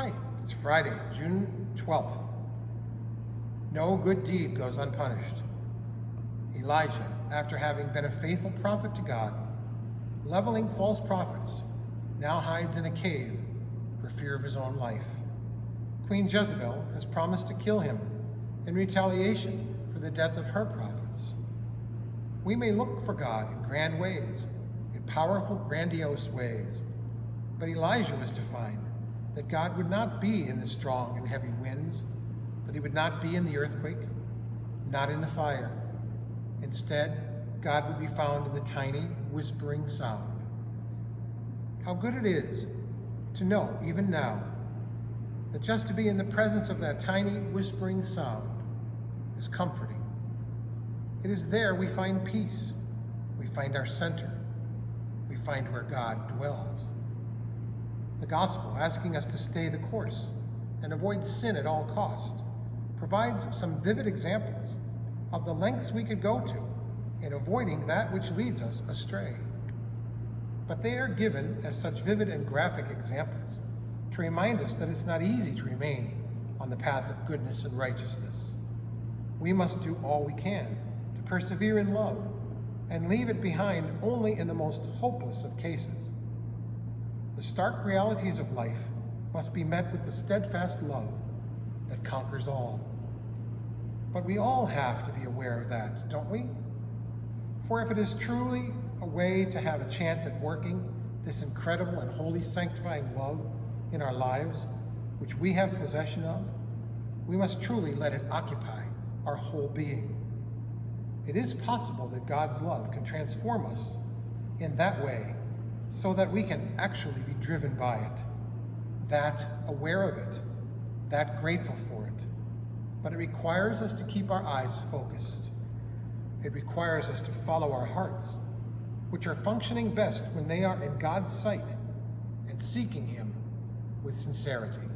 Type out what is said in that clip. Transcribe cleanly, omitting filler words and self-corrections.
Hi, it's Friday, June 12th. No good deed goes unpunished. Elijah, after having been a faithful prophet to God, leveling false prophets, now hides in a cave for fear of his own life. Queen Jezebel has promised to kill him in retaliation for the death of her prophets. We may look for God in grand ways, in powerful, grandiose ways, but Elijah was to find that God would not be in the strong and heavy winds, that he would not be in the earthquake, not in the fire. Instead, God would be found in the tiny, whispering sound. How good it is to know, even now, that just to be in the presence of that tiny, whispering sound is comforting. It is there we find peace, we find our center, we find where God dwells. The gospel, asking us to stay the course and avoid sin at all cost, provides some vivid examples of the lengths we could go to in avoiding that which leads us astray. But they are given as such vivid and graphic examples to remind us that it's not easy to remain on the path of goodness and righteousness. We must do all we can to persevere in love and leave it behind only in the most hopeless of cases. The stark realities of life must be met with the steadfast love that conquers all. But we all have to be aware of that, don't we? For if it is truly a way to have a chance at working this incredible and wholly sanctifying love in our lives, which we have possession of, we must truly let it occupy our whole being. It is possible that God's love can transform us in that way so that we can actually be driven by it, that aware of it, that grateful for it. But it requires us to keep our eyes focused. It requires us to follow our hearts, which are functioning best when they are in God's sight and seeking Him with sincerity.